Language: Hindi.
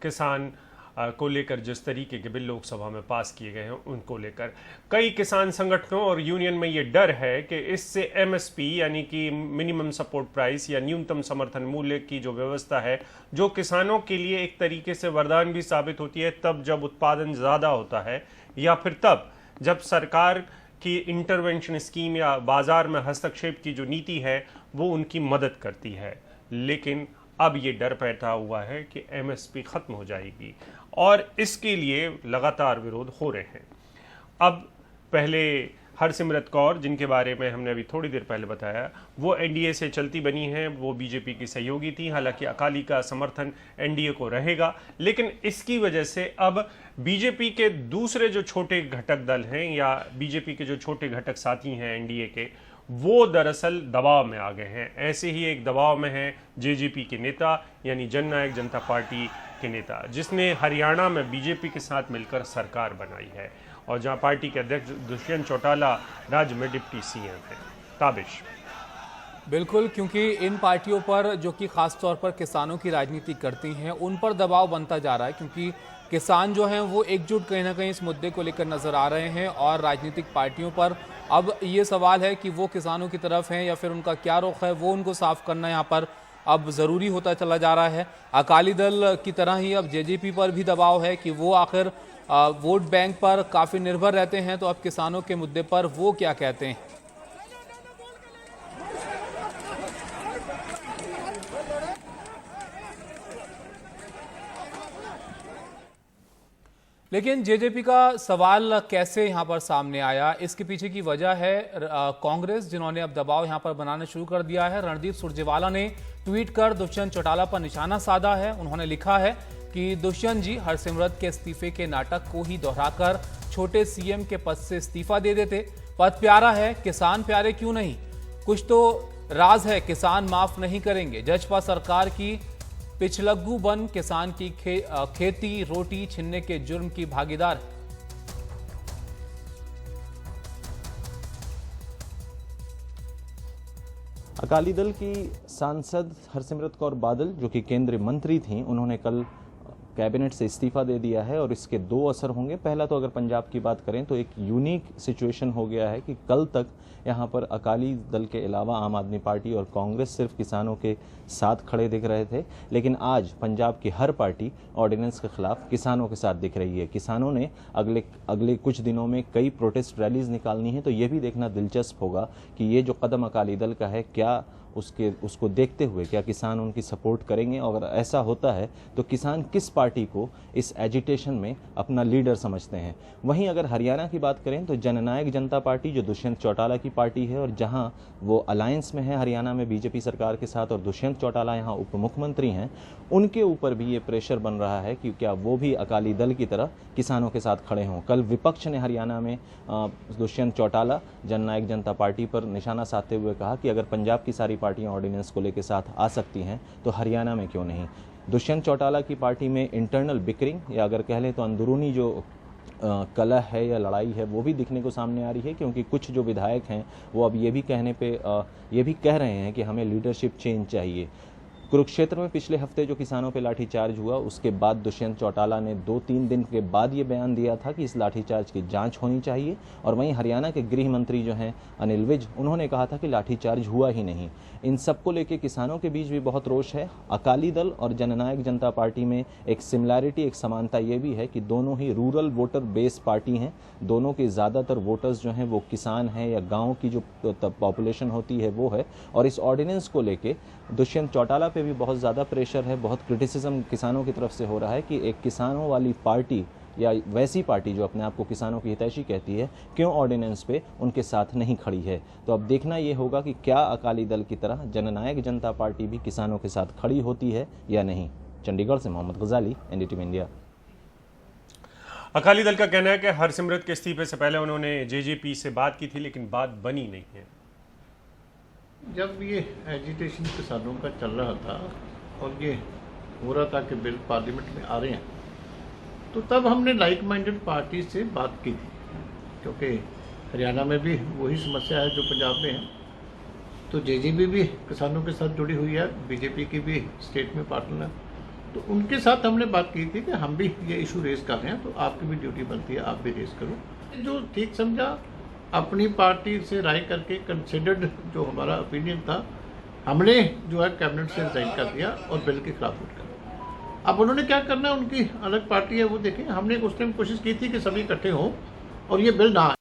किसान को लेकर जिस तरीके के बिल लोकसभा में पास किए गए हैं उनको लेकर कई किसान संगठनों और यूनियन में ये डर है कि इससे एमएसपी यानी कि मिनिमम सपोर्ट प्राइस या न्यूनतम समर्थन मूल्य की जो व्यवस्था है, जो किसानों के लिए एक तरीके से वरदान भी साबित होती है तब जब उत्पादन ज़्यादा होता है या फिर तब जब सरकार की इंटरवेंशन स्कीम या बाजार में हस्तक्षेप की जो नीति है वो उनकी मदद करती है। लेकिन अब ये डर पैदा हुआ है कि एमएसपी खत्म हो जाएगी और इसके लिए लगातार विरोध हो रहे हैं। अब पहले हरसिमरत कौर, जिनके बारे में हमने अभी थोड़ी देर पहले बताया, वो एनडीए से चलती बनी हैं, वो बीजेपी की सहयोगी थी। हालांकि अकाली का समर्थन एनडीए को रहेगा, लेकिन इसकी वजह से अब बीजेपी के दूसरे जो छोटे घटक दल हैं या बीजेपी के जो छोटे घटक साथी हैं एनडीए के, वो दरअसल दबाव में आ गए हैं। ऐसे ही एक दबाव में है जेजेपी के नेता यानी जननायक जनता पार्टी के नेता, जिसने हरियाणा में बीजेपी के साथ मिलकर सरकार बनाई है और जहां पार्टी के अध्यक्ष दुष्यंत चौटाला राज्य में डिप्टी सीएम हैं। ताबिश बिल्कुल, क्योंकि इन पार्टियों पर जो कि खास तौर पर किसानों की राजनीति करती हैं उन पर दबाव बनता जा रहा है, क्योंकि किसान जो हैं वो एकजुट कहीं ना कहीं इस मुद्दे को लेकर नजर आ रहे हैं और राजनीतिक पार्टियों पर अब ये सवाल है कि वो किसानों की तरफ हैं या फिर उनका क्या रुख है, वो उनको साफ करना यहाँ पर अब ज़रूरी होता चला जा रहा है। अकाली दल की तरह ही अब जेजेपी पर भी दबाव है कि वो आखिर वोट बैंक पर काफ़ी निर्भर रहते हैं, तो अब किसानों के मुद्दे पर वो क्या कहते हैं। लेकिन जेजेपी का सवाल कैसे यहां पर सामने आया, इसके पीछे की वजह है कांग्रेस, जिन्होंने अब दबाव यहां पर बनाना शुरू कर दिया है। रणदीप सुरजेवाला ने ट्वीट कर दुष्यंत चौटाला पर निशाना साधा है। उन्होंने लिखा है कि दुष्यंत जी हरसिमरत के इस्तीफे के नाटक को ही दोहराकर छोटे सीएम के पद से इस्तीफा दे देते। पद प्यारा है, किसान प्यारे क्यों नहीं? कुछ तो राज है, किसान माफ नहीं करेंगे। जजपा सरकार की पिछलग्गू बन किसान की खेती रोटी छीनने के जुर्म की भागीदार है। अकाली दल की सांसद हरसिमरत कौर बादल, जो कि केंद्रीय मंत्री थीं, उन्होंने कल कैबिनेट से इस्तीफा दे दिया है और इसके दो असर होंगे। पहला तो अगर पंजाब की बात करें तो एक यूनिक सिचुएशन हो गया है कि कल तक यहाँ पर अकाली दल के अलावा आम आदमी पार्टी और कांग्रेस सिर्फ किसानों के साथ खड़े दिख रहे थे, लेकिन आज पंजाब की हर पार्टी ऑर्डिनेंस के खिलाफ किसानों के साथ दिख रही है। किसानों ने अगले कुछ दिनों में कई प्रोटेस्ट रैलीज निकालनी है, तो ये भी देखना दिलचस्प होगा कि ये जो कदम अकाली दल का है, क्या उसको देखते हुए क्या किसान उनकी सपोर्ट करेंगे, और अगर ऐसा होता है तो किसान किस पार्टी को इस एजिटेशन में अपना लीडर समझते हैं। वहीं अगर हरियाणा की बात करें तो जननायक जनता पार्टी, जो दुष्यंत चौटाला की पार्टी है और जहां वो अलायंस में है हरियाणा में बीजेपी सरकार के साथ और दुष्यंत चौटाला यहां उप मुख्यमंत्री हैं, उनके ऊपर भी ये प्रेशर बन रहा है कि क्या वो भी अकाली दल की तरह किसानों के साथ खड़े हों। कल विपक्ष ने हरियाणा में दुष्यंत चौटाला जननायक जनता पार्टी पर निशाना साधते हुए कहा कि अगर पंजाब की सारी पार्टियां ऑर्डिनेंस को लेकर साथ आ सकती हैं तो हरियाणा में क्यों नहीं। दुष्यंत चौटाला की पार्टी में इंटरनल बिकरिंग या अगर कह लें तो अंदरूनी जो कलह है या लड़ाई है वो भी दिखने को सामने आ रही है, क्योंकि कुछ जो विधायक हैं वो अब ये भी कह रहे हैं कि हमें लीडरशिप चेंज चाहिए। कुरुक्षेत्र में पिछले हफ्ते जो किसानों पे लाठीचार्ज हुआ, उसके बाद दुष्यंत चौटाला ने 2-3 दिन के बाद ये बयान दिया था कि इस लाठीचार्ज की जांच होनी चाहिए। और वहीं हरियाणा के गृह मंत्री जो हैं अनिल विज, उन्होंने कहा था कि लाठीचार्ज हुआ ही नहीं। इन सबको लेके किसानों के बीच भी बहुत रोष है। अकाली दल और जननायक जनता पार्टी में एक सिमिलैरिटी, एक समानता ये भी है कि दोनों ही रूरल वोटर बेस पार्टी हैं। दोनों के ज़्यादातर वोटर्स जो हैं वो किसान हैं या गाँव की जो पॉपुलेशन होती है वो है। और इस ऑर्डिनेंस को लेके दुष्यंत चौटाला पे भी बहुत ज़्यादा प्रेशर है, बहुत क्रिटिसिज्म किसानों की तरफ से हो रहा है कि एक किसानों वाली पार्टी या वैसी पार्टी जो अपने आप को किसानों की हितैषी कहती है, क्यों ऑर्डिनेंस पे उनके साथ नहीं खड़ी है। तो अब देखना ये होगा कि क्या अकाली दल की तरह जननायक जनता पार्टी भी किसानों के साथ खड़ी होती है या नहीं। चंडीगढ़ से मोहम्मद गजाली, एनडीटीवी इंडिया। अकाली दल का कहना है कि हरसिमरत के इस्तीफे से पहले उन्होंने जेजेपी से बात की थी, लेकिन बात बनी नहीं है। जब ये एजिटेशन किसानों का चल रहा था और ये हो रहा था कि बिल पार्लियामेंट में आ रहे हैं, तो तब हमने लाइक माइंडेड पार्टी से बात की थी, क्योंकि हरियाणा में भी वही समस्या है जो पंजाब में है। तो जेजेपी भी किसानों के साथ जुड़ी हुई है, बीजेपी की भी स्टेट में पार्टनर है, तो उनके साथ हमने बात की थी कि हम भी ये इशू रेज कर रहे हैं, तो आपकी भी ड्यूटी बनती है, आप भी रेज करो। जो ठीक समझा अपनी पार्टी से राय करके कंसिडर्ड जो हमारा ओपिनियन था, हमने जो है कैबिनेट से रिजाइन कर दिया और बिल के खिलाफ वोट कर। अब उन्होंने क्या करना है, उनकी अलग पार्टी है, वो देखें। हमने उस टाइम कोशिश की थी कि सभी इकट्ठे हों और ये बिल ना आए।